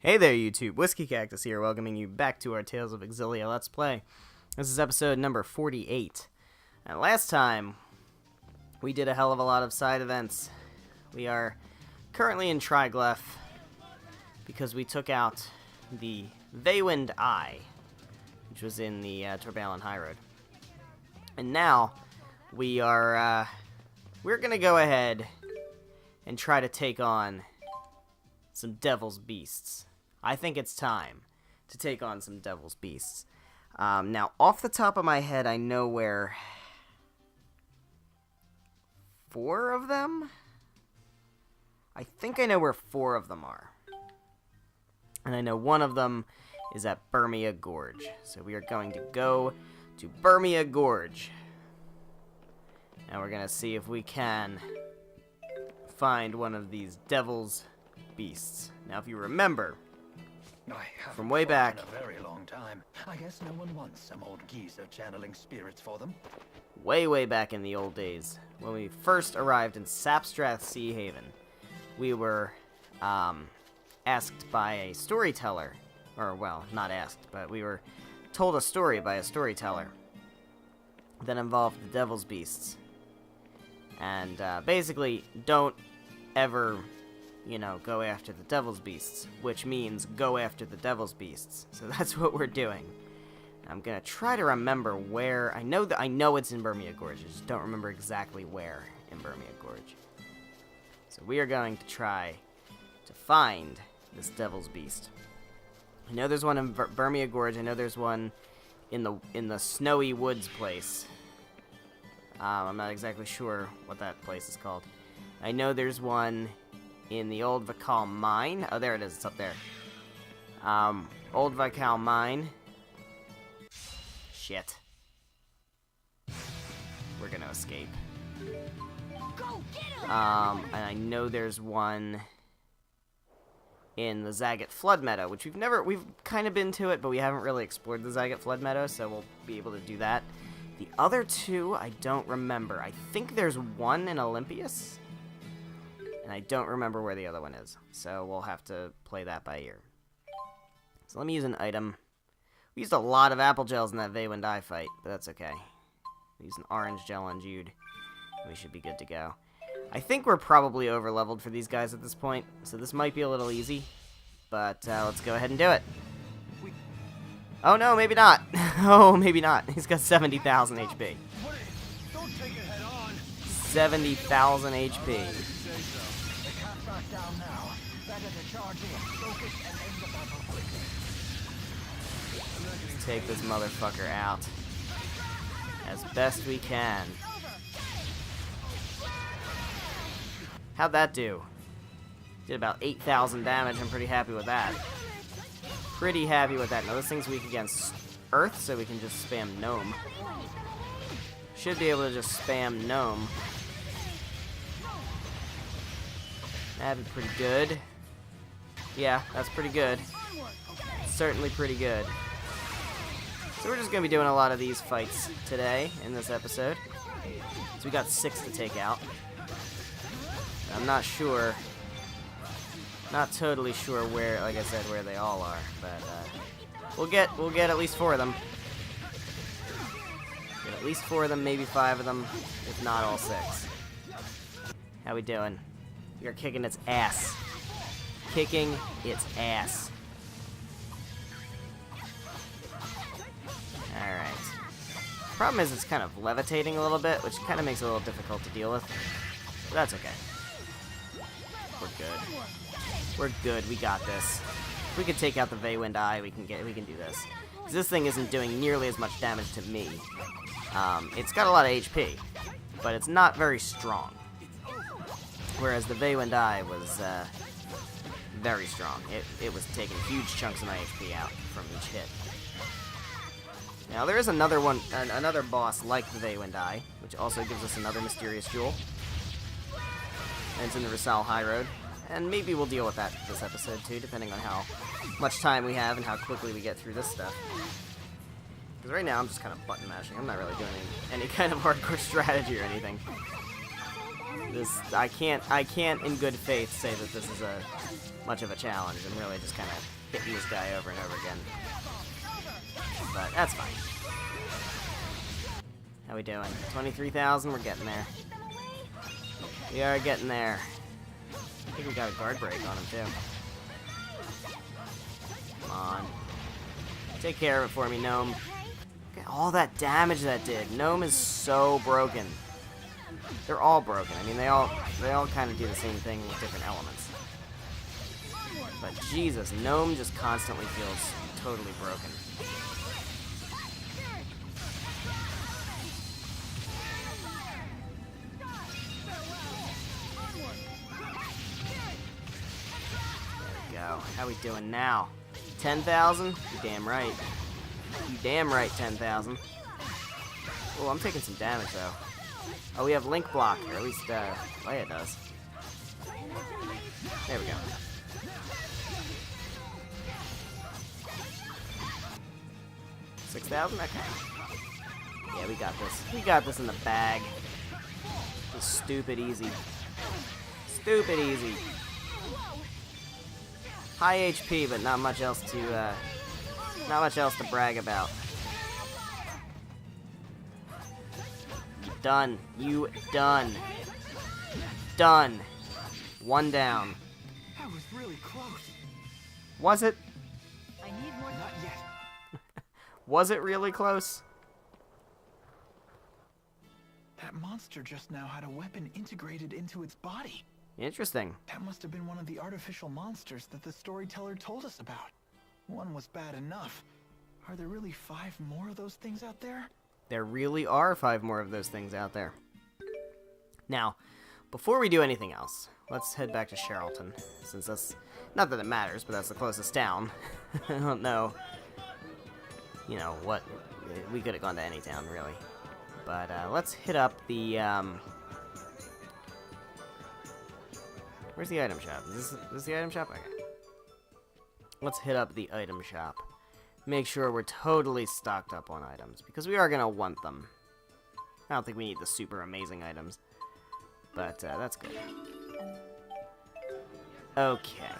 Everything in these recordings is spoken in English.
Hey there, YouTube. WhiskeyCactus here, welcoming you back to our Tales of Xillia Let's Play. This is episode number 48. And last time, we did a hell of a lot of side events. We are currently in Triglyph because we took out the Veywind Eye, which was in the Torbalin High Road. And now, we're gonna go ahead and try to take on some Devil's Beasts. I think it's time to take on some Devil's Beasts. Now, off the top of my head, I know where 4 of them? I think I know where 4 of them are. And I know one of them is at Burmia Gorge. So we are going to go to Burmia Gorge. And we're going to see if we can find one of these Devil's Beasts. Now, if you remember, from way back, in a very long time. I guess no one wants some old geezer channeling spirits for them. way back in the old days, when we first arrived in Sapstrath Sea Haven, we were asked by a storyteller, or well, not asked, but we were told a story by a storyteller that involved the Devil's Beasts. And basically, don't ever, go after the Devil's Beasts, which means go after the Devil's Beasts. So that's what we're doing. I'm gonna try to remember where. I know it's in Burmia Gorge. I just don't remember exactly where in Burmia Gorge. So we are going to try to find this Devil's Beast. I know there's one in Burmia Gorge. I know there's one in the Snowy Woods place. I'm not exactly sure what that place is called. I know there's one in the Old Vakal Mine. Oh, there it is. It's up there. Old Vakal Mine. Shit. We're gonna escape. Go get him! And I know there's one in the Zagat Flood Meadow, which we've kind of been to it, but we haven't really explored the Zagat Flood Meadow, so we'll be able to do that. The other two, I don't remember. I think there's one in Olympias, and I don't remember where the other one is, so we'll have to play that by ear. So let me use an item. We used a lot of apple gels in that Veywind Eye fight, but that's okay. We used an orange gel on Jude. We should be good to go. I think we're probably over-leveled for these guys at this point, so this might be a little easy, but let's go ahead and do it. Oh no, maybe not. Oh, maybe not. He's got 70,000 HP. 70,000 HP. Let's take this motherfucker out as best we can. How'd that do? Did about 8,000 damage. I'm pretty happy with that. Pretty happy with that. Now this thing's weak against Earth, so we can just spam Gnome. Should be able to just spam Gnome. That'd be pretty good. Yeah, that's pretty good. Certainly pretty good. So we're just going to be doing a lot of these fights today in this episode. So we got 6 to take out. I'm not sure. Not totally sure where, like I said, where they all are, but we'll get at least 4 of them. Get at least 4 of them, maybe 5 of them, if not all 6. How we doing? We are kicking its ass. Kicking its ass. Alright. Problem is it's kind of levitating a little bit, which kind of makes it a little difficult to deal with. But that's okay. We're good. We're good. We got this. If we could take out the Veywind Eye, we can do this. 'Cause this thing isn't doing nearly as much damage to me. It's got a lot of HP, but it's not very strong. Whereas the Veywind Eye was very strong. It was taking huge chunks of my HP out from each hit. Now there is another one, another boss like the Veywind Eye, which also gives us another mysterious jewel. And it's in the Risal High Road. And maybe we'll deal with that this episode too, depending on how much time we have and how quickly we get through this stuff. Because right now I'm just kind of button mashing. I'm not really doing any kind of hardcore strategy or anything. I can't in good faith say that this is a much of a challenge. I'm really just kind of hitting this guy over and over again. But that's fine. How we doing? 23,000? We're getting there. We are getting there. I think we got a guard break on him, too. Come on. Take care of it for me, Gnome. Look at all that damage that did. Gnome is so broken. They're all broken. I mean, they all kind of do the same thing with different elements. But Jesus, Gnome just constantly feels totally broken. There we go. How we doing now? 10,000? You damn right. You damn right, 10,000. Oh, I'm taking some damage, though. Oh, we have Link block, or at least, Leia does. There we go. 6,000? Okay. Yeah, we got this. We got this in the bag. It's stupid easy. Stupid easy. High HP, but not much else to brag about. Done. You done. Done. One down. That was really close. Was it? I need more. Not yet. Was it really close? That monster just now had a weapon integrated into its body. Interesting. That must have been one of the artificial monsters that the storyteller told us about. One was bad enough. Are there really 5 more of those things out there? There really are 5 more of those things out there. Now, before we do anything else, let's head back to Charlton, since that's, not that it matters, but that's the closest town. I don't know, you know, what, we could have gone to any town, really. But, let's hit up the, where's the item shop? Is this the item shop? Okay. Let's hit up the item shop. Make sure we're totally stocked up on items, because we are going to want them. I don't think we need the super amazing items, but that's good. Okay.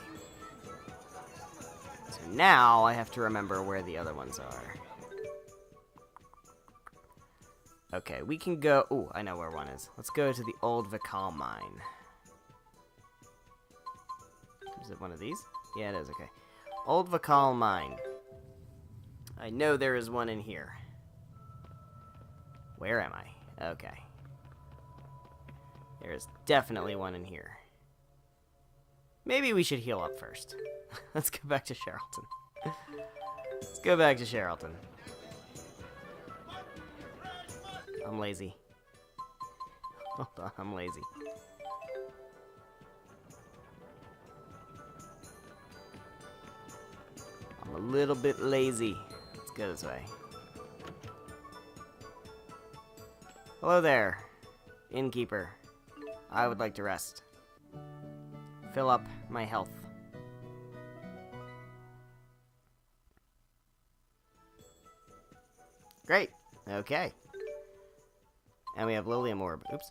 So now I have to remember where the other ones are. Okay, we can go... Ooh, I know where one is. Let's go to the old Vikal mine. Is it one of these? Yeah, it is, okay. Old Vikal mine. I know there is one in here. Where am I? Okay. There is definitely one in here. Maybe we should heal up first. Let's go back to Charlton. Let's go back to Charlton. I'm lazy. Hold on, I'm lazy. I'm a little bit lazy. Let's go this way. Hello there, innkeeper. I would like to rest. Fill up my health. Great. Okay. And we have Lilium Orb. Oops.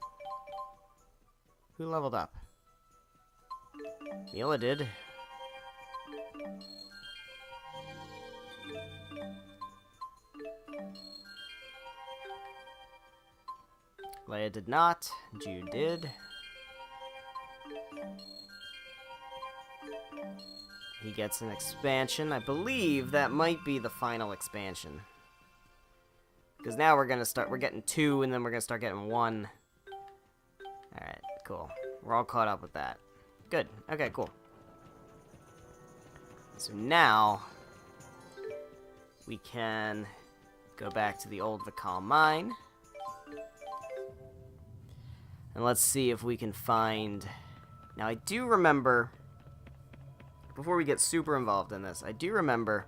Who leveled up? Mila did. Leia did not. Jude did. He gets an expansion. I believe that might be the final expansion. Because now we're getting 2, and then we're gonna start getting 1. Alright, cool. We're all caught up with that. Good. Okay, cool. So now, we can go back to the old Vikal mine. And let's see if we can find... Now, I do remember... Before we get super involved in this, I do remember...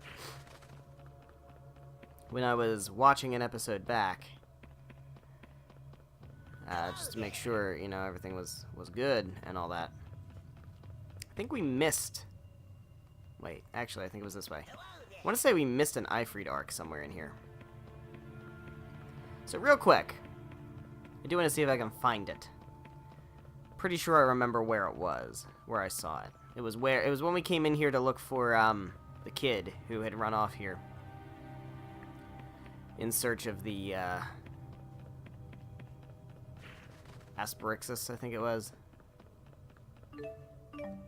when I was watching an episode back, just to make sure, you know, everything was good and all that. I think we missed... Wait, actually, I think it was this way. I want to say we missed an Ifrit arc somewhere in here. So real quick, I do want to see if I can find it. Pretty sure I remember where it was, where I saw it. It was when we came in here to look for the kid who had run off here in search of the Asperixis, I think it was.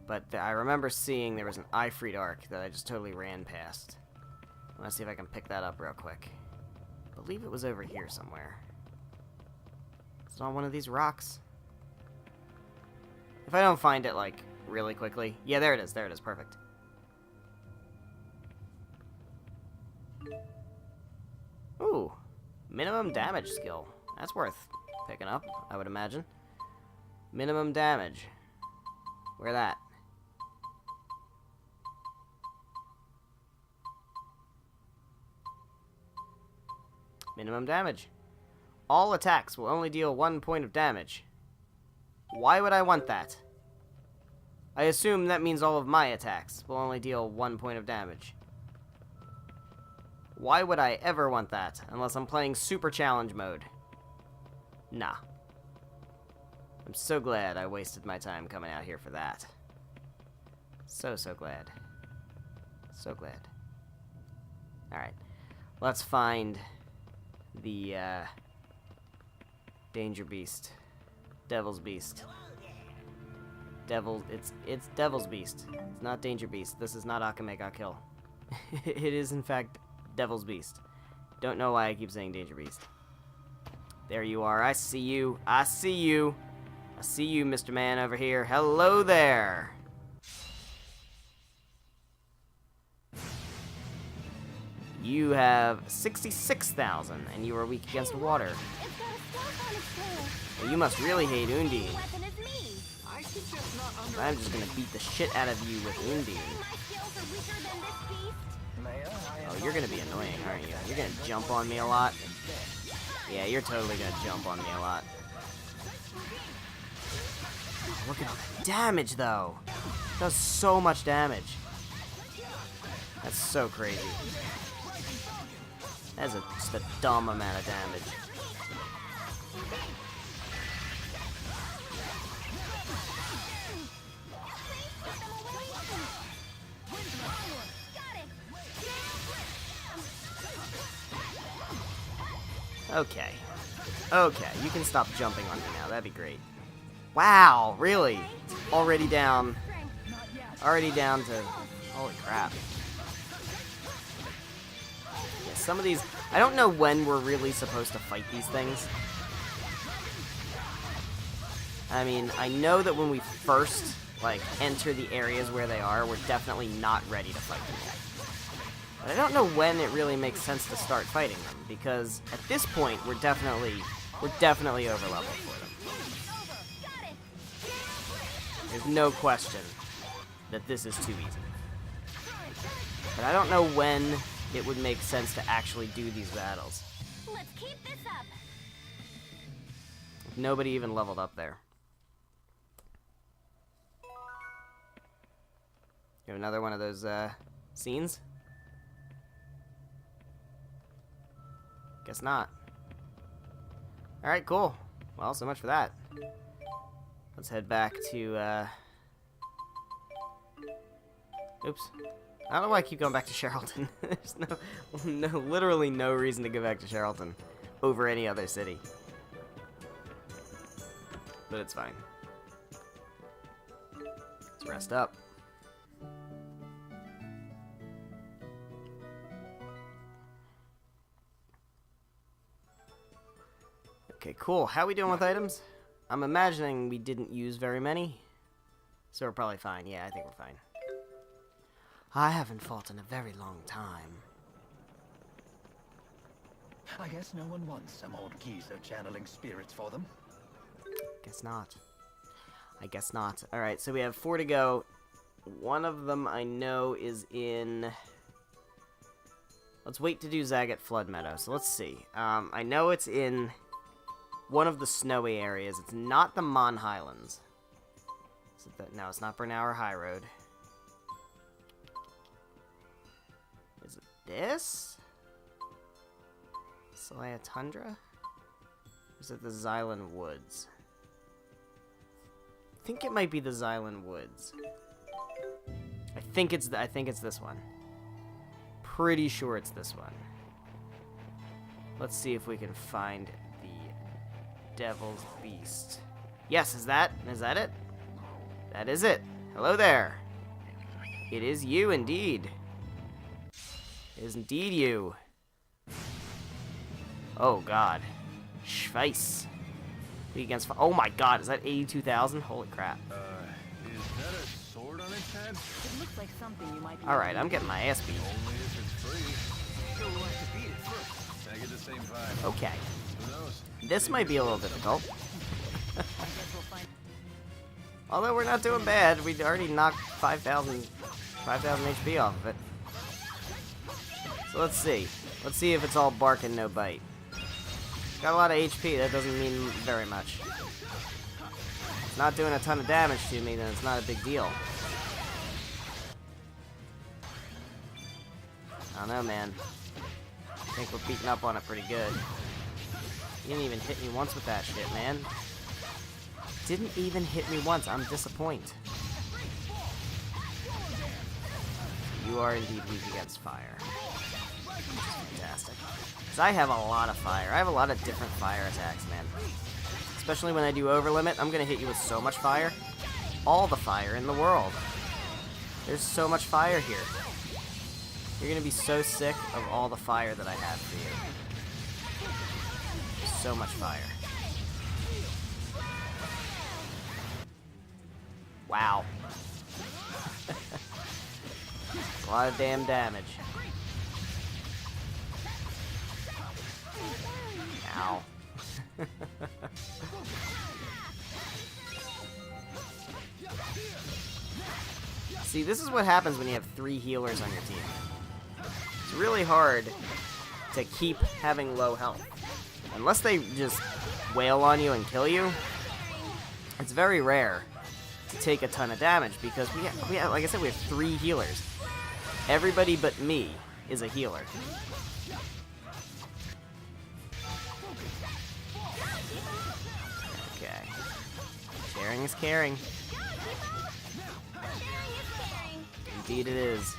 But I remember seeing there was an Ifrit arc that I just totally ran past. I want to see if I can pick that up real quick. I believe it was over here somewhere. It's on one of these rocks. If I don't find it, like, really quickly. Yeah, there it is. There it is. Perfect. Ooh. Minimum damage skill. That's worth picking up, I would imagine. Minimum damage. Where that? Minimum damage. All attacks will only deal 1 point of damage. Why would I want that? I assume that means all of my attacks will only deal 1 point of damage. Why would I ever want that, unless I'm playing Super Challenge mode? Nah. I'm so glad I wasted my time coming out here for that. So glad. So glad. Alright. Let's find the, Danger Beast. Devil's Beast. It's Devil's Beast. It's not Danger Beast. This is not Akame ga Kill. It is, in fact, Devil's Beast. Don't know why I keep saying Danger Beast. There you are. I see you. I see you. I see you, Mr. Man over here. Hello there. You have 66,000, and you are weak against water. Well, you must really hate Undine. I'm just gonna beat the shit out of you with Undine. Oh, you're gonna be annoying, aren't you? You're gonna jump on me a lot. Yeah, you're totally gonna jump on me a lot. Oh, look at all that damage, though. It does so much damage. That's so crazy. That's just a dumb amount of damage. Okay. Okay, you can stop jumping on me now. That'd be great. Wow, really? Already down. Already down to... Holy crap. Yeah, some of these... I don't know when we're really supposed to fight these things. I mean, I know that when we first, like, enter the areas where they are, we're definitely not ready to fight them yet. But I don't know when it really makes sense to start fighting them, because at this point, we're definitely over leveled for them. There's no question that this is too easy. But I don't know when it would make sense to actually do these battles. Let's keep this up. Nobody even leveled up there. You have another one of those scenes? Guess not. Alright, cool. Well, so much for that. Let's head back to, Oops. I don't know why I keep going back to Charlton. There's literally no reason to go back to Charlton over any other city. But it's fine. Let's rest up. Okay, cool. How are we doing with items? I'm imagining we didn't use very many. So we're probably fine. Yeah, I think we're fine. I haven't fought in a very long time. I guess no one wants some old geezer channeling spirits for them. Guess not. I guess not. Alright, so we have 4 to go. One of them I know is in... Let's wait to do Zagat Flood Meadow. So let's see. I know it's in one of the snowy areas. It's not the Mon Highlands. Is it the... No, it's not Bernauer High Road. Is it this? Xillia Tundra? Or is it the Xylan Woods? I think it might be the Xylan Woods. think it's this one. Pretty sure it's this one. Let's see if we can find the Devil's Beast. Yes, is that it? That is it. Hello there. It is you indeed. It is indeed you. Oh god. Schweiss. Weak against oh my god, is that 82,000? Holy crap. Is that a sword on its head? It looks like something you might be. Alright, I'm getting my ass beat. Only if it's free. Still want to beat it first. I get the same vibe. Okay. Who knows? This might be a little difficult. I guess we'll find. Although we're not doing bad. We already knocked 5,000 HP off of it. So let's see. Let's see if it's all bark and no bite. Got a lot of HP. That doesn't mean very much. It's not doing a ton of damage to me, then it's not a big deal. I don't know, man. I think we're beating up on it pretty good. You didn't even hit me once with that shit, man. Didn't even hit me once. I'm disappointed. You are indeed weak against fire. Fantastic. Because I have a lot of fire. I have a lot of different fire attacks, man. Especially when I do over limit, I'm going to hit you with so much fire. All the fire in the world. There's so much fire here. You're going to be so sick of all the fire that I have for you. So much fire. Wow. A lot of damn damage. Ow. See, this is what happens when you have 3 healers on your team. It's really hard to keep having low health. Unless they just wail on you and kill you, it's very rare to take a ton of damage because we have, like I said, we have 3 healers. Everybody but me is a healer. Okay. Sharing is caring. Indeed it is.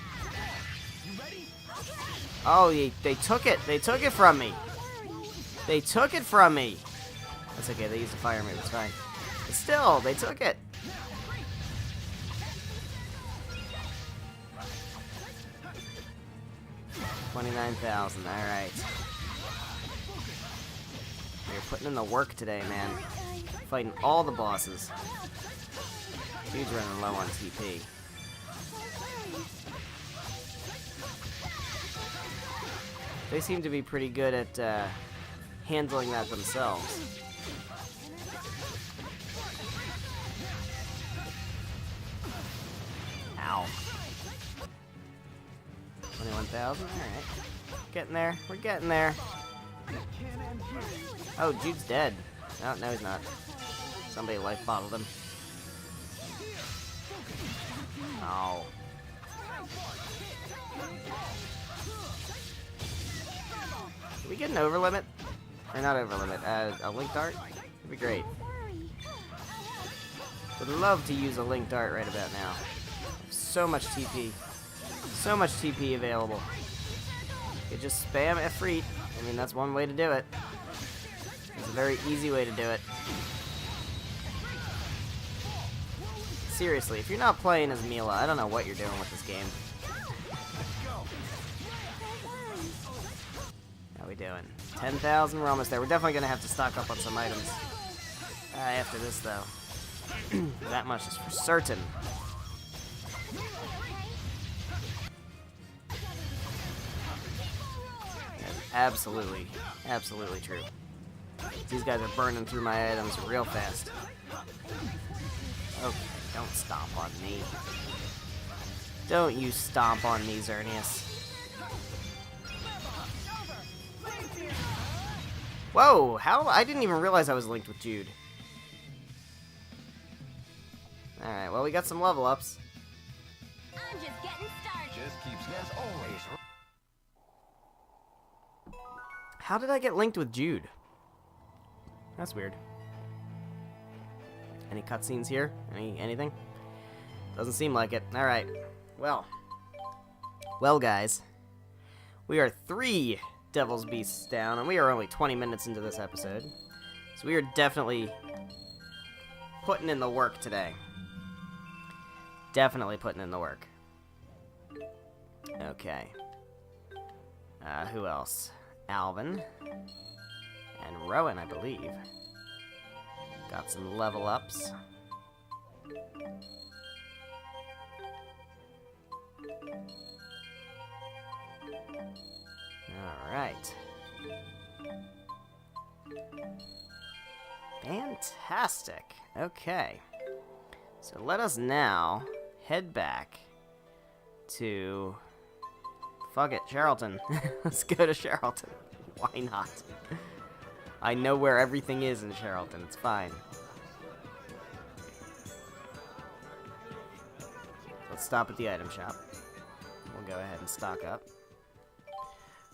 Oh, they took it. They took it from me. They took it from me. That's okay. They used a fire move. It's fine. But still, they took it. $29,000. All right. You're putting in the work today, man. Fighting all the bosses. Dude's running low on TP. They seem to be pretty good at handling that themselves. Ow. 21,000? Alright. Getting there. We're getting there. Oh, Jude's dead. Oh, no, he's not. Somebody life bottled him. Oh. Did we get an over limit? Or not over limit, a link dart? That'd be great. Would love to use a link dart right about now. So much TP. So much TP available. You could just spam Efreet. I mean, that's one way to do it. It's a very easy way to do it. Seriously, if you're not playing as Mila, I don't know what you're doing with this game. How we doing? 10,000, we're almost there. We're definitely going to have to stock up on some items. After this, though. That much is for certain. Absolutely. Absolutely true. These guys are burning through my items real fast. Okay, don't stomp on me. Don't you stomp on me, Xerneas. Whoa, how? I didn't even realize I was linked with Jude. Alright, well, we got some level ups. I'm just getting started. Just keeps as always. How did I get linked with Jude? That's weird. Any cutscenes here? Anything? Doesn't seem like it. Alright. Well, guys. We are 3 Devil's Beasts down, and we are only 20 minutes into this episode. So we are definitely putting in the work today. Definitely putting in the work. Okay. Who else? Alvin. And Rowan, I believe. Got some level ups. Alright. Fantastic. Okay. So let us now head back to... Fuck it, Charlton. Let's go to Charlton. Why not? I know where everything is in Charlton. It's fine. Let's stop at the item shop. We'll go ahead and stock up.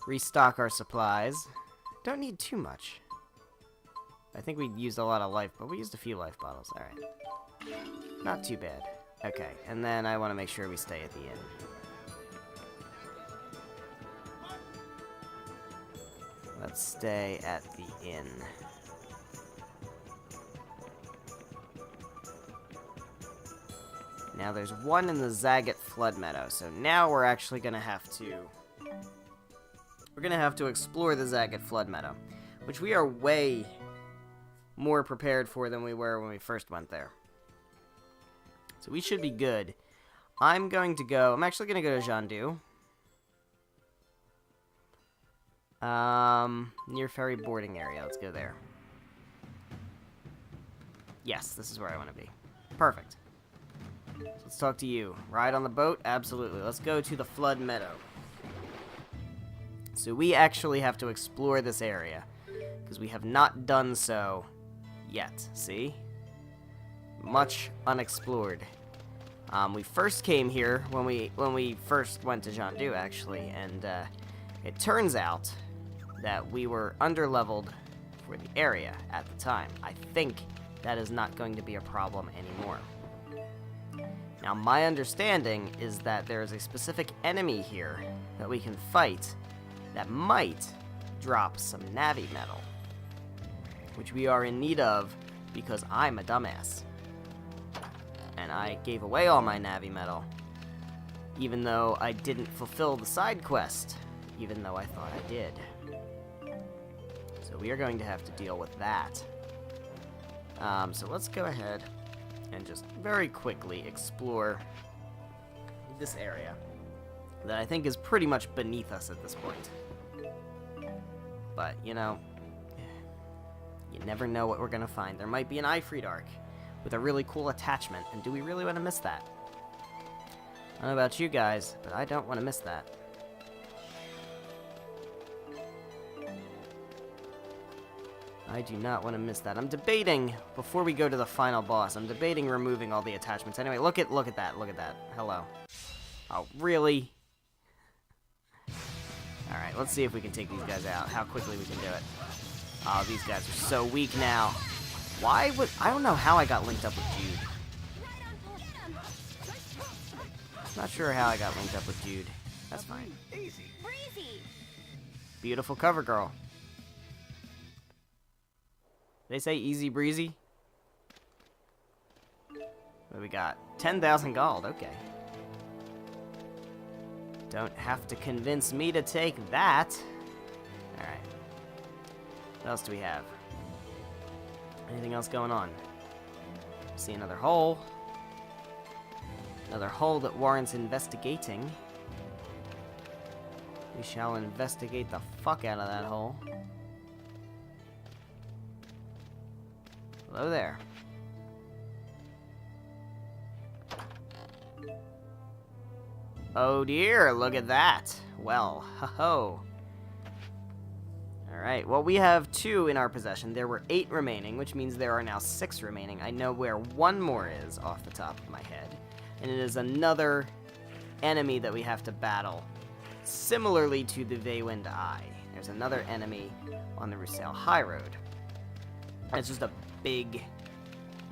Restock our supplies. Don't need too much. I think we used a lot of life, but we used a few life bottles. Alright. Not too bad. Okay, and then I want to make sure we stay at the inn. Let's stay at the inn. Now there's one in the Zagat Flood Meadow, so now we're actually gonna have to... We're gonna have to explore the Zagat Flood Meadow, which we are way more prepared for than we were when we first went there. So we should be good. I'm actually gonna go to Jandu. Near ferry boarding area. Let's go there. Yes, this is where I want to be. Perfect. So let's talk to you. Ride on the boat? Absolutely. Let's go to the Flood Meadow. So we actually have to explore this area, because we have not done so yet. See? Much unexplored. We first came here when we first went to Jandu, actually, and it turns out that we were underleveled for the area at the time. I think that is not going to be a problem anymore. Now, my understanding is that there is a specific enemy here that we can fight that might drop some Navi metal, which we are in need of because I'm a dumbass. And I gave away all my Navi metal, even though I didn't fulfill the side quest, even though I thought I did. So we are going to have to deal with that. So let's go ahead and just very quickly explore this area that I think is pretty much beneath us at this point. But, you know, you never know what we're going to find. There might be an Ifrit Arc with a really cool attachment, and do we really want to miss that? I don't know about you guys, but I don't want to miss that. I do not want to miss that. I'm debating, before we go to the final boss, I'm debating removing all the attachments. Anyway, look at that, look at that. Hello. Oh, really? Alright, let's see if we can take these guys out, how quickly we can do it. Oh, these guys are so weak now. I don't know how I got linked up with Jude. Not sure how I got linked up with Jude. That's fine. Easy. Breezy. Beautiful cover girl. They say easy breezy? What do we got? 10,000 gold, okay. Don't have to convince me to take that. Alright. What else do we have? Anything else going on? See another hole. Another hole that warrants investigating. We shall investigate the fuck out of that hole. Hello there. Oh dear, look at that. Well, ho-ho. Alright, well we have 2 in our possession. There were 8 remaining, which means there are now 6 remaining. I know where one more is off the top of my head. And it is another enemy that we have to battle. Similarly to the Veywind Eye. There's another enemy on the Rusail High Road. It's just a big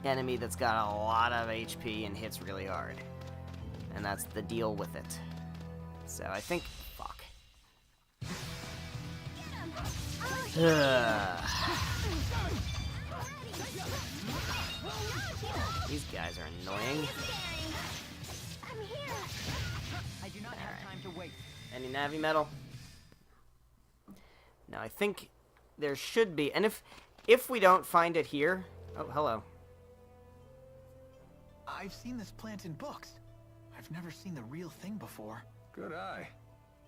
enemy that's got a lot of HP and hits really hard. and that's the deal with it. So I think... Fuck. These guys are annoying. I'm here. I do not have time to wait. Any Navi metal? Now I think there should be, and if we don't find it here... Oh, hello. I've seen this plant in books. I've never seen the real thing before. Good eye.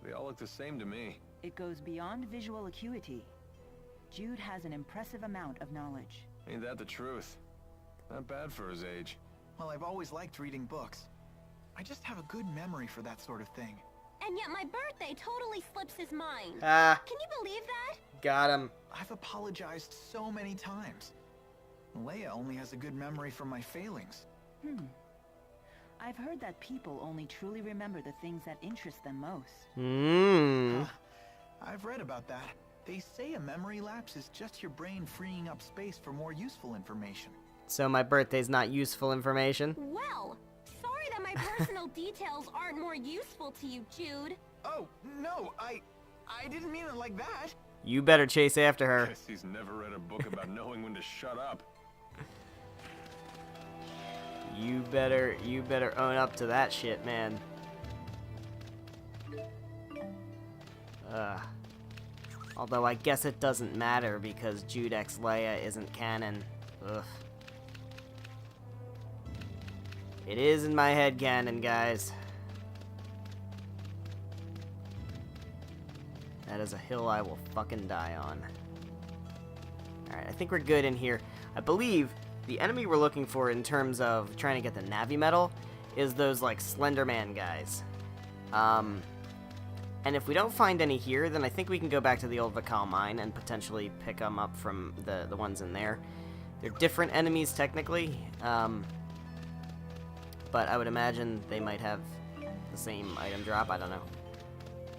They all look the same to me. It goes beyond visual acuity. Jude has an impressive amount of knowledge. Ain't that the truth? Not bad for his age. Well, I've always liked reading books. I just have a good memory for that sort of thing. And yet my birthday totally slips his mind. Ah, Can you believe that? got him. I've apologized so many times. Leia only has a good memory for my failings. I've heard that people only truly remember the things that interest them most. I've read about that. They say a memory lapse is just your brain freeing up space for more useful information. So my birthday's not useful information? Well, sorry that my personal details aren't more useful to you, Jude. Oh, no, I didn't mean it like that. You better chase after her. Guess he's never read a book about knowing when to shut up. You better own up to that shit, man. Although I guess it doesn't matter because Jude X Leia isn't canon. Ugh. It is in my head canon, guys. That is a hill I will fucking die on. Alright, I think we're good in here. I believe the enemy we're looking for in terms of trying to get the Navi Metal is those, like, Slenderman guys. And if we don't find any here, then I think we can go back to the old Vakal mine and potentially pick them up from the ones in there. They're different enemies, technically. But I would imagine they might have the same item drop. I don't know.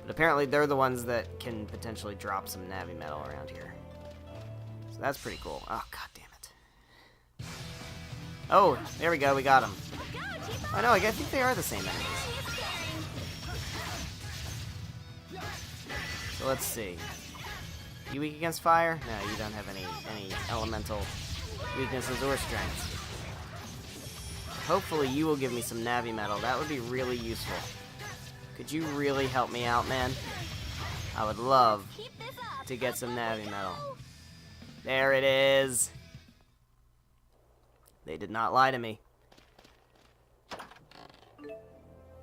But apparently they're the ones that can potentially drop some Navi Metal around here. So that's pretty cool. Oh, god damn it. Oh, there we go. We got them. Oh, no, I think they are the same enemies. So let's see. You weak against fire? No, you don't have any elemental weaknesses or strengths. Hopefully you will give me some Navi Metal. That would be really useful. Could you really help me out, man? I would love to get some Navi Metal. There it is. They did not lie to me.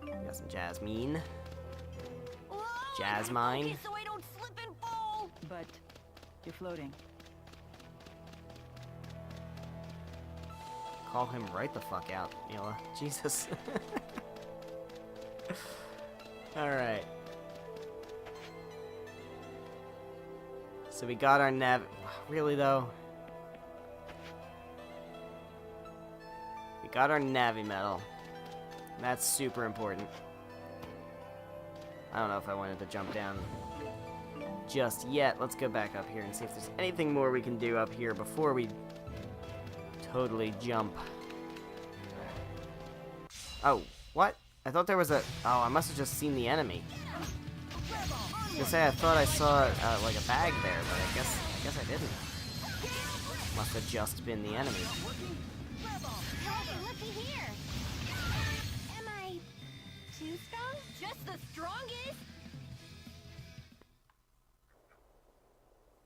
Got some Jasmine. Jasmine. So I don't slip and fall. But you're floating. Call him right the fuck out, Mila. Jesus. Alright. So we got our nav... Really, though? We got our Navi Metal. That's super important. I don't know if I wanted to jump down just yet. Let's go back up here and see if there's anything more we can do up here before we totally jump. Oh, what? I thought there was a... Oh, I must have just seen the enemy. I was gonna say I thought I saw like a bag there, but I guess I didn't. Must have just been the enemy. Hey, looky here. Am I too strong? Just the strongest?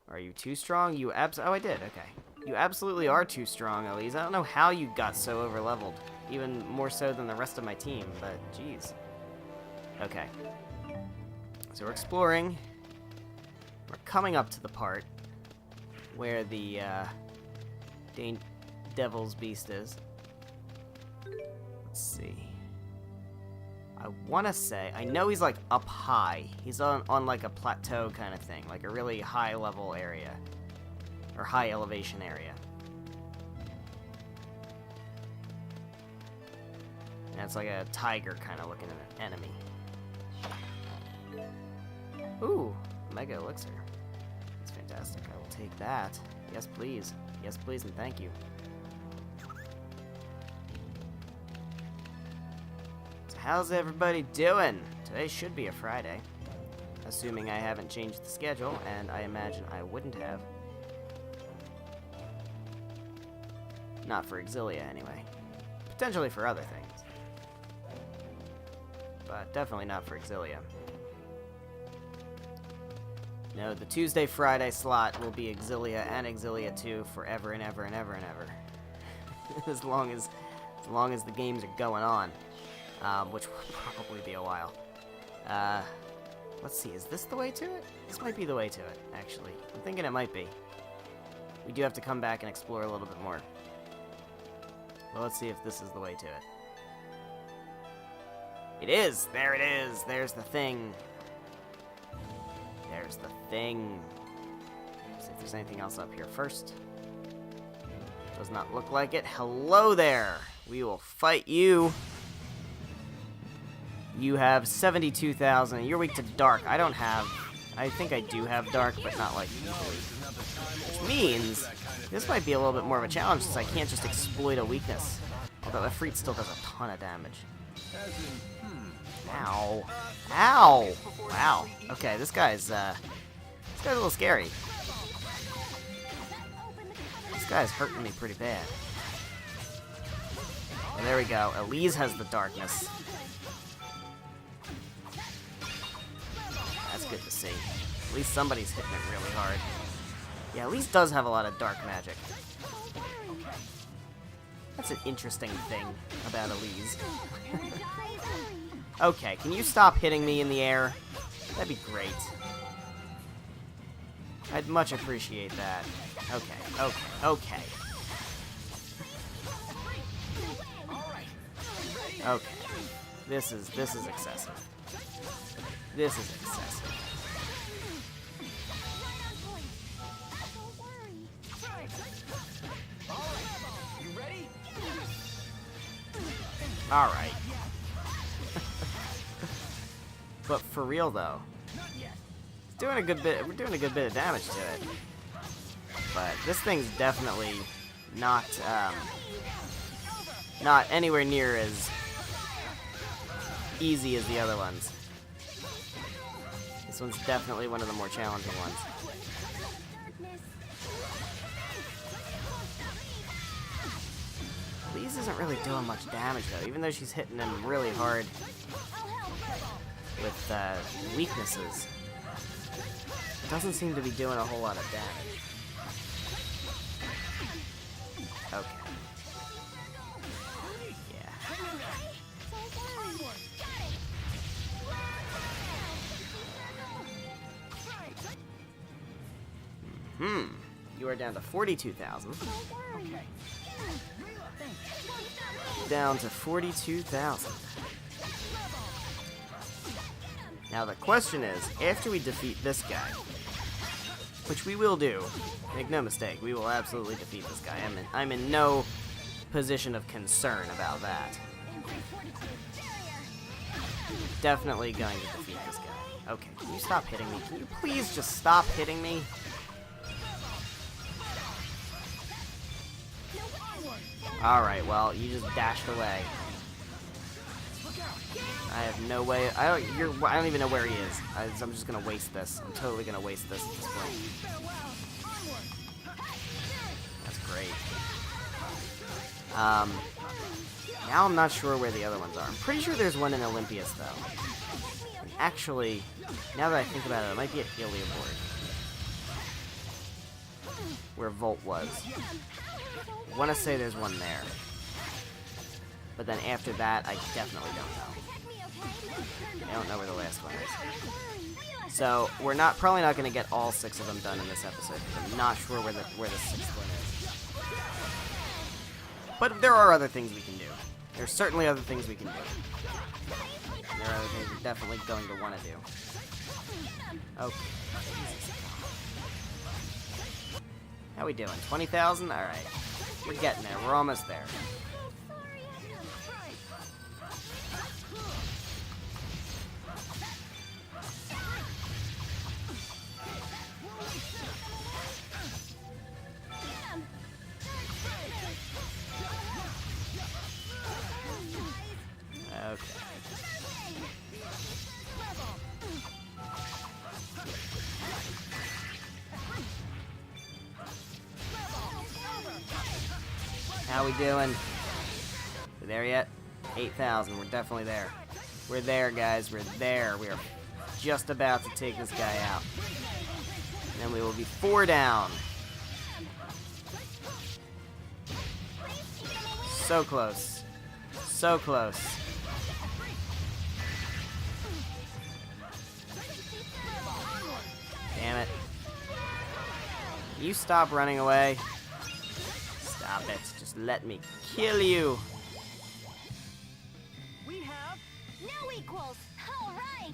Are you too strong? You Oh, I did. Okay. You absolutely are too strong, Elise. I don't know how you got so over-leveled. Even more so than the rest of my team, but jeez. Okay. So we're exploring. We're coming up to the part where the Devil's Beast is. Let's see. I want to say, I know he's like up high. He's on like a plateau kind of thing, like a really high level area. Or high elevation area. And it's like a tiger kind of looking enemy. Ooh, Mega Elixir. That's fantastic. I will take that. Yes, please. Yes, please, and thank you. So how's everybody doing? Today should be a Friday. Assuming I haven't changed the schedule, and I imagine I wouldn't have. Not for Xillia, anyway. Potentially for other things. But definitely not for Xillia. No, the Tuesday-Friday slot will be Xillia and Xillia 2 forever and ever and ever and ever. as long as the games are going on. Which will probably be a while. Let's see, is this the way to it? This might be the way to it, actually. I'm thinking it might be. We do have to come back and explore a little bit more. Well, let's see if this is the way to it. It is! There it is! There's the thing. There's the thing. Let's see if there's anything else up here first. Does not look like it. Hello there! We will fight you. You have 72,000. You're weak to dark. I don't have... I think I do have dark, but not like easily. Which means this might be a little bit more of a challenge since I can't just exploit a weakness. Although Efreet still does a ton of damage. Ow. Ow! Wow. Okay, this guy's a little scary. This guy's hurting me pretty bad. And there we go. Elise has the darkness. That's good to see. At least somebody's hitting it really hard. Yeah, Elise does have a lot of dark magic. That's an interesting thing about Elise. Okay, can you stop hitting me in the air? That'd be great. I'd much appreciate that. Okay. Okay. This is excessive. This is excessive. Alright. But for real though, it's doing a good bit. We're doing a good bit of damage to it. But this thing's definitely not anywhere near as easy as the other ones. This one's definitely one of the more challenging ones. Elise isn't really doing much damage though, even though she's hitting them really hard with weaknesses. Doesn't seem to be doing a whole lot of damage. Okay. Yeah. You are down to 42,000. Down to 42,000. Now the question is, after we defeat this guy, which we will do, make no mistake, we will absolutely defeat this guy. I'm in no position of concern about that. Definitely going to defeat this guy. Okay, can you stop hitting me? Can you please just stop hitting me? Alright, well, you just dashed away. I have no way. I don't even know where he is. I'm just gonna waste this. I'm totally gonna waste this at this point. That's great. Now I'm not sure where the other ones are. I'm pretty sure there's one in Olympias though. And actually, now that I think about it, it might be at Heliobord, where Volt was. I want to say there's one there. But then after that, I definitely don't know. I don't know where the last one is. So, we're probably not going to get all 6 of them done in this episode, because I'm not sure where the 6th one is. But there are other things we can do. There's certainly other things we can do. And there are other things we're definitely going to want to do. Okay. How we doing? 20,000? Alright. We're getting there. We're almost there. Okay. How we doing? We there yet? 8,000. We're definitely there. We're there, guys. We're there. We are just about to take this guy out. And then we will be 4 down. So close. So close. Damn it. You stop running away. Stop it. Just let me kill you. We have... No equals. All right.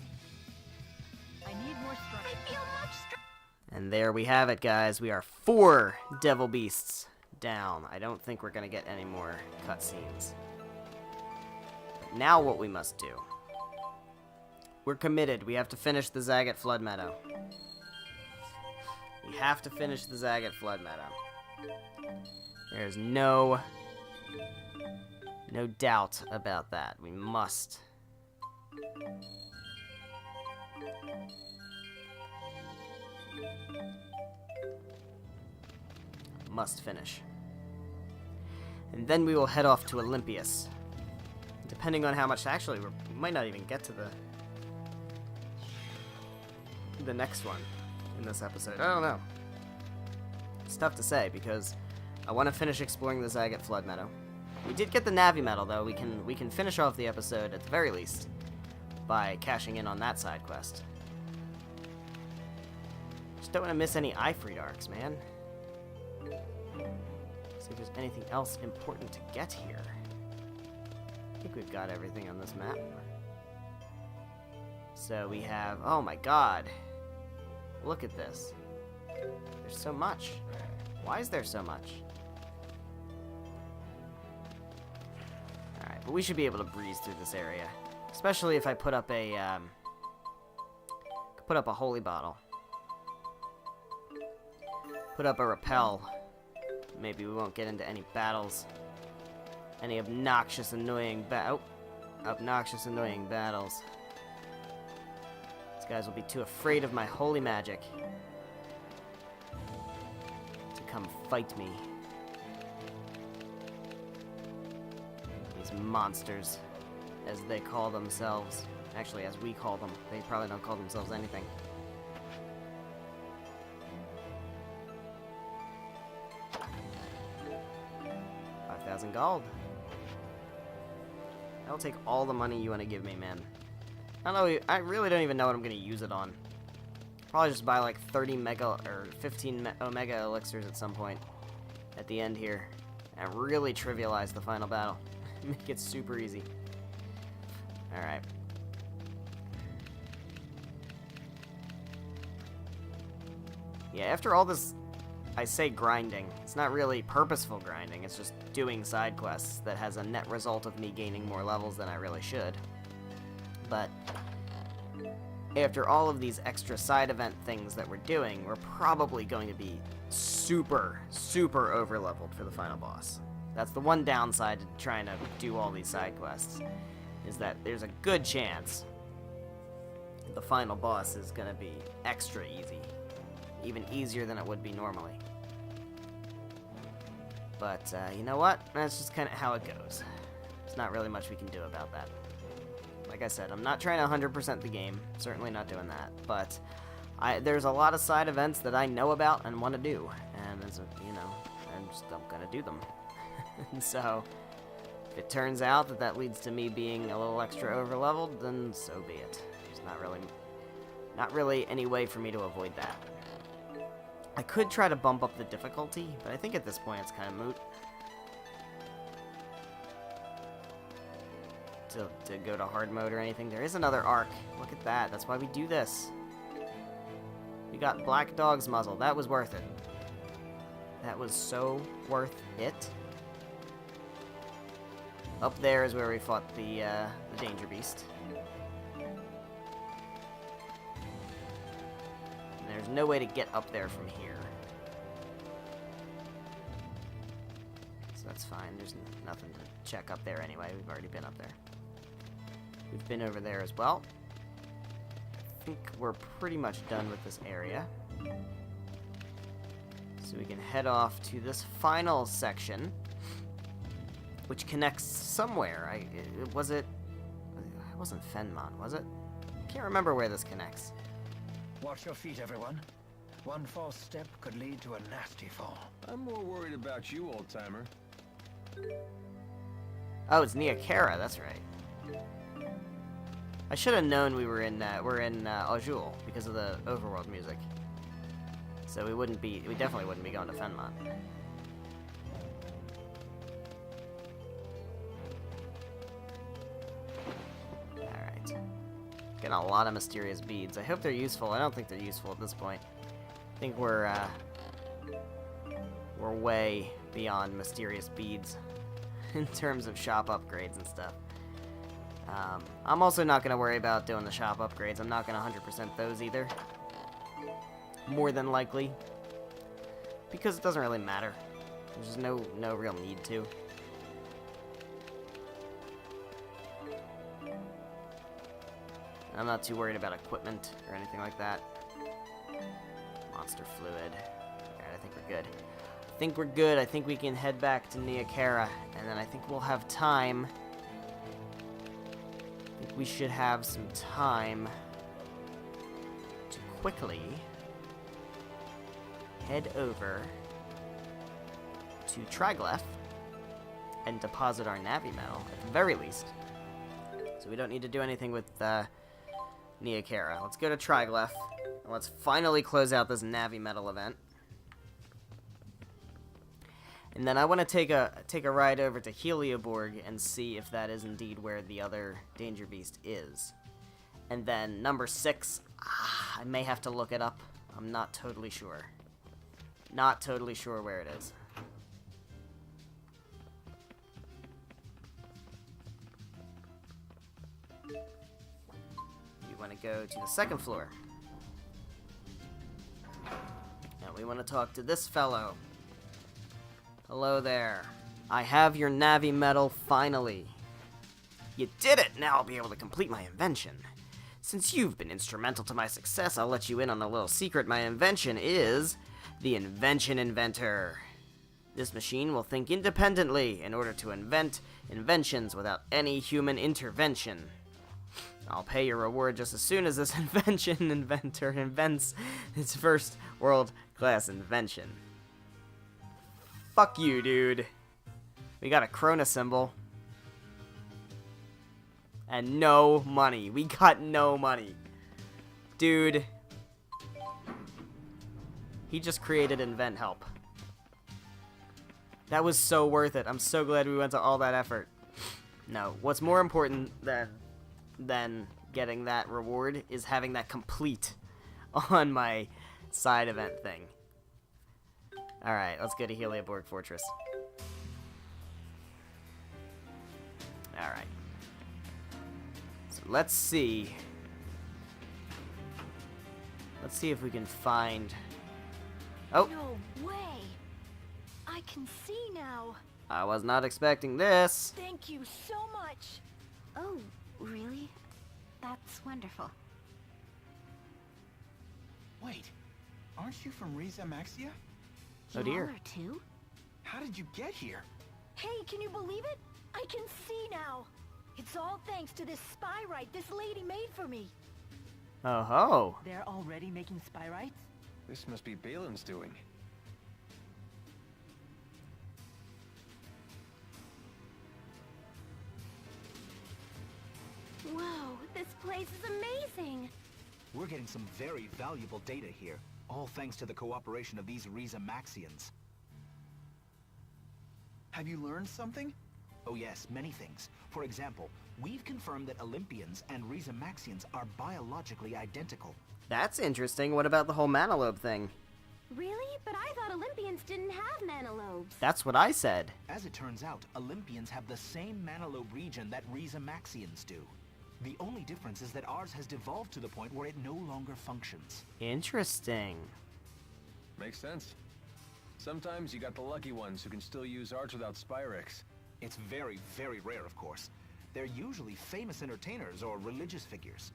I need more strength. I feel much stronger. And there we have it, guys. We are 4 devil beasts down. I don't think we're going to get any more cutscenes. But now what we must do. We're committed. We have to finish the Zagat Flood Meadow. We have to finish the Zagat Flood Meadow. There's no doubt about that. We must. Must finish. And then we will head off to Olympias. Depending on how much... Actually, we might not even get to the next one in this episode. I don't know. It's tough to say, because I want to finish exploring the Zagat Flood Meadow. We did get the Navi Medal, though. We can finish off the episode, at the very least, by cashing in on that side quest. Just don't want to miss any Ifrit arcs, man. See if there's anything else important to get here. I think we've got everything on this map. So we have... Oh my god. Look at this. There's so much. Why is there so much? Alright, but we should be able to breeze through this area. Especially if I put up a holy bottle. Put up a rappel. Maybe we won't get into any battles. Any obnoxious, annoying obnoxious, annoying battles. These guys will be too afraid of my holy magic to come fight me. These monsters, as they call themselves. Actually, as we call them. They probably don't call themselves anything. Gold. I'll take all the money you want to give me, man. I don't know. I really don't even know what I'm going to use it on. Probably just buy like 30 mega or 15 omega elixirs at some point at the end here, and really trivialize the final battle. Make it super easy. All right. Yeah, after all this, I say grinding. It's not really purposeful grinding, it's just doing side quests that has a net result of me gaining more levels than I really should. But after all of these extra side event things that we're doing, we're probably going to be super, super over-leveled for the final boss. That's the one downside to trying to do all these side quests, is that there's a good chance the final boss is going to be extra easy. Even easier than it would be normally. But, you know what? That's just kind of how it goes. There's not really much we can do about that. Like I said, I'm not trying to 100% the game. Certainly not doing that. But there's a lot of side events that I know about and want to do. And, I'm going to do them. And so, if it turns out that that leads to me being a little extra over-leveled, then so be it. There's not really any way for me to avoid that. I could try to bump up the difficulty, but I think at this point it's kind of moot. To go to hard mode or anything. There is another arc. Look at that. That's why we do this. We got Black Dog's muzzle. That was worth it. That was so worth it. Up there is where we fought the Danger Beast. There's no way to get up there from here. So that's fine. There's nothing to check up there anyway. We've already been up there. We've been over there as well. I think we're pretty much done with this area. So we can head off to this final section which connects somewhere. It wasn't Fenmont, was it? Can't remember where this connects. Watch your feet, everyone. One false step could lead to a nasty fall. I'm more worried about you, old-timer. Oh, it's Neokara, that's right. I should have known we're in Aujul because of the overworld music. So we definitely wouldn't be going to Fenmont. Alright. Getting a lot of mysterious beads. I hope they're useful. I don't think they're useful at this point. I think we're way beyond mysterious beads in terms of shop upgrades and stuff. I'm also not going to worry about doing the shop upgrades. I'm not going to 100% those either. More than likely. Because it doesn't really matter. There's just no real need to. I'm not too worried about equipment or anything like that. Monster fluid. Alright, I think we're good. I think we can head back to Neokara, and then I think we'll have time. I think we should have some time to quickly head over to Triglyph and deposit our Navi Metal, at the very least. So we don't need to do anything with Neokara. Let's go to Triglyph, and let's finally close out this Navi Metal event. And then I want to take a ride over to Xillia and see if that is indeed where the other Danger Beast is. And then number 6, I may have to look it up. I'm not totally sure. Not totally sure where it is. You want to go to the 2nd floor. Now we want to talk to this fellow. Hello there. I have your Navi Metal finally. You did it! Now I'll be able to complete my invention. Since you've been instrumental to my success, I'll let you in on a little secret. My invention is the Invention Inventor. This machine will think independently in order to invent inventions without any human intervention. I'll pay your reward just as soon as this Invention Inventor invents its first world-class invention. Fuck you, dude. We got a Krona symbol. And no money. We got no money. Dude. He just created Invent Help. That was so worth it. I'm so glad we went to all that effort. No, what's more important than getting that reward is having that complete on my side event thing. Alright, let's go to Xillia Fortress. Alright. So let's see. Let's see if we can find... Oh! No way! I can see now. I was not expecting this. Thank you so much. Oh, really? That's wonderful. Wait, aren't you from Riza Maxia? Oh dear. You are too? How did you get here? Hey, can you believe it? I can see now. It's all thanks to this spyrite this lady made for me. Oh ho! They're already making spyrites? This must be Balin's doing. Whoa, this place is amazing. We're getting some very valuable data here, all thanks to the cooperation of these Riza Maxians. Have you learned something? Oh yes, many things. For example, we've confirmed that Olympians and Riza Maxians are biologically identical. That's interesting. What about the whole Manalobe thing? Really? But I thought Olympians didn't have manalobes. That's what I said. As it turns out, Olympians have the same Manalobe region that Riza Maxians do. The only difference is that ours has devolved to the point where it no longer functions. Interesting. Makes sense. Sometimes you got the lucky ones who can still use arts without Spyrex. It's very, very rare, of course. They're usually famous entertainers or religious figures.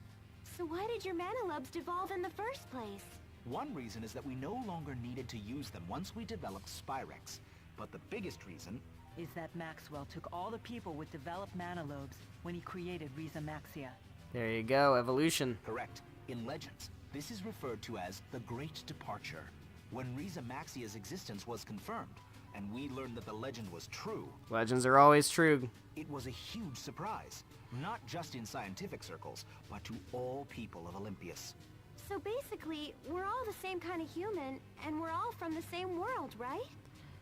So why did your manalobes devolve in the first place? One reason is that we no longer needed to use them once we developed Spyrex. But the biggest reason is that Maxwell took all the people with developed mana lobes when he created Riza Maxia. There you go, evolution. Correct. In legends, this is referred to as the Great Departure. When Riza Maxia's existence was confirmed, and we learned that the legend was true, Legends are always true. it was a huge surprise. Not just in scientific circles, but to all people of Olympias. So basically, we're all the same kind of human, and we're all from the same world, right?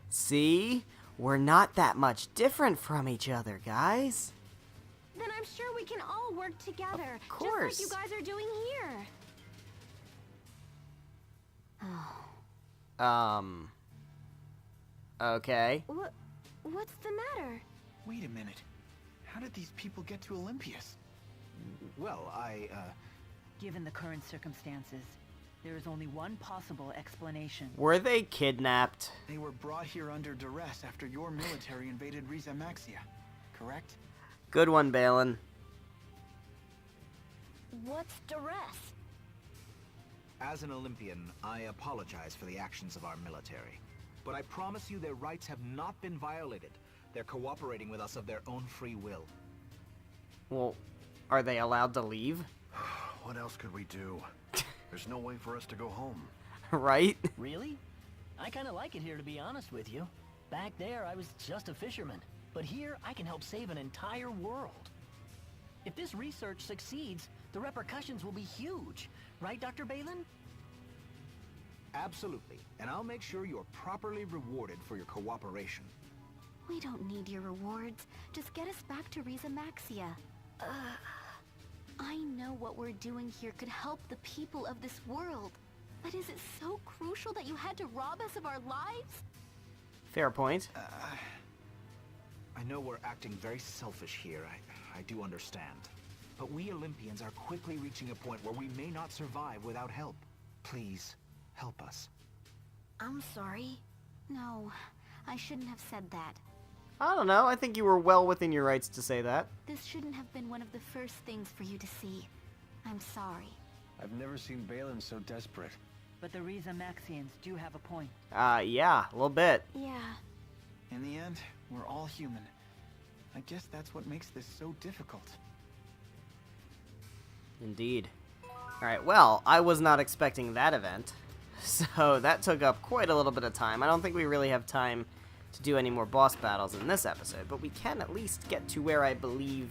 See? We're not that much different from each other, guys. Then I'm sure we can all work together. Of course. Just like you guys are doing here. Okay. What's the matter? Wait a minute. How did these people get to Olympias? Well, Given the current circumstances, there is only one possible explanation. Were they kidnapped? They were brought here under duress after your military invaded Riza Maxia, correct? Good one, Balin. What's duress? as an Olympian, I apologize for the actions of our military. But I promise you their rights have not been violated. They're cooperating with us of their own free will. Well, are they allowed to leave? What else could we do? There's no way for us to go home. Right? Really? I kind of like it here, to be honest with you. Back there, I was just a fisherman. But here, I can help save an entire world. If this research succeeds, the repercussions will be huge. Right, Dr. Balin? Absolutely. And I'll make sure you're properly rewarded for your cooperation. We don't need your rewards. Just get us back to Riza Maxia. I know what we're doing here could help the people of this world. But is it so crucial that you had to rob us of our lives? Fair point. I know we're acting very selfish here. I do understand. But we Olympians are quickly reaching a point where we may not survive without help. Please, help us. I'm sorry. No, I shouldn't have said that. I don't know. I think you were well within your rights to say that. This shouldn't have been one of the first things for you to see. I'm sorry. I've never seen Balin so desperate. But the Riza Maxians do have a point. Yeah, a little bit. Yeah. In the end, we're all human. I guess that's what makes this so difficult. Indeed. Alright, well, I was not expecting that event. So that took up quite a little bit of time. I don't think we really have time to do any more boss battles in this episode, but we can at least get to where I believe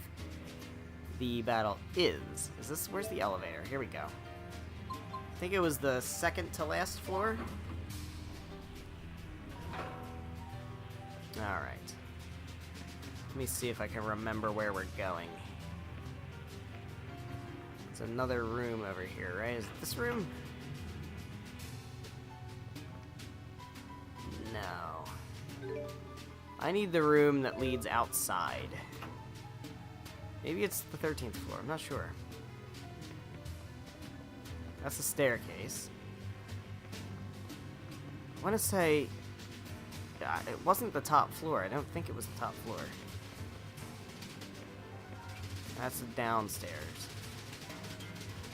the battle is. Where's the elevator? Here we go. I think it was the second to last floor. Alright. Let me see if I can remember where we're going. There's another room over here, right? Is it this room? No. I need the room that leads outside. Maybe it's the 13th floor, I'm not sure. That's the staircase. I want to say... it wasn't the top floor. I don't think it was the top floor. That's the downstairs.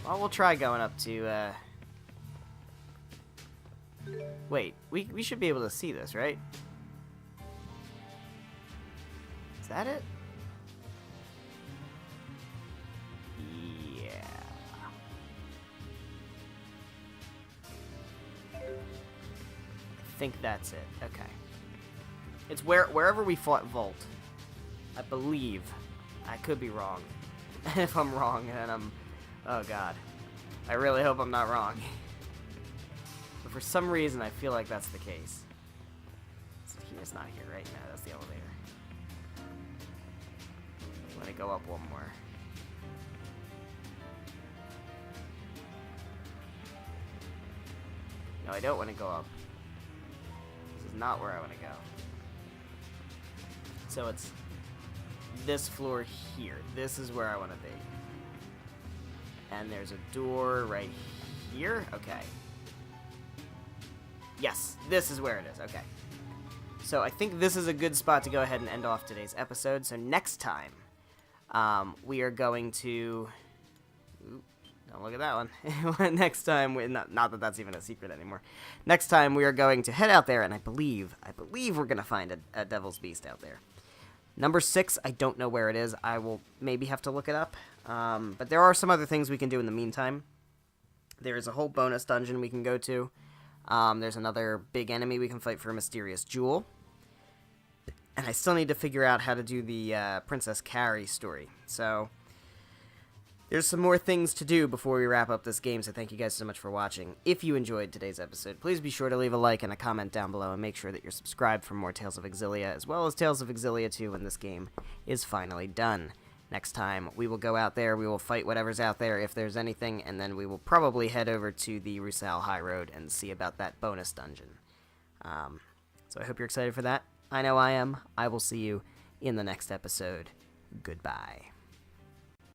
Well, we'll try going up to, Wait, we should be able to see this, right? Is that it? Yeah. I think that's it. Okay. It's wherever we fought Volt. I believe. I could be wrong. And if I'm wrong, then I'm... Oh god. I really hope I'm not wrong. But for some reason, I feel like that's the case. It's not here, right? No, that's the elevator. Let it go up one more. No, I don't want to go up. This is not where I want to go. So it's this floor here. This is where I want to be. And there's a door right here. Okay. Yes, this is where it is. Okay. So I think this is a good spot to go ahead and end off today's episode. So next time, we are going to... Don't look at that one. Next time, not that that's even a secret anymore. Next time, we are going to head out there, and I believe we're going to find a Devil's Beast out there. Number 6, I don't know where it is. I will maybe have to look it up. But there are some other things we can do in the meantime. There's a whole bonus dungeon we can go to. There's another big enemy we can fight for a mysterious jewel. And I still need to figure out how to do the Princess Carrie story. So there's some more things to do before we wrap up this game, so thank you guys so much for watching. If you enjoyed today's episode, please be sure to leave a like and a comment down below, and make sure that you're subscribed for more Tales of Xillia, as well as Tales of Xillia 2 when this game is finally done. Next time, we will go out there, we will fight whatever's out there, if there's anything, and then we will probably head over to the Rusal High Road and see about that bonus dungeon. So I hope you're excited for that. I know I am. I will see you in the next episode. Goodbye.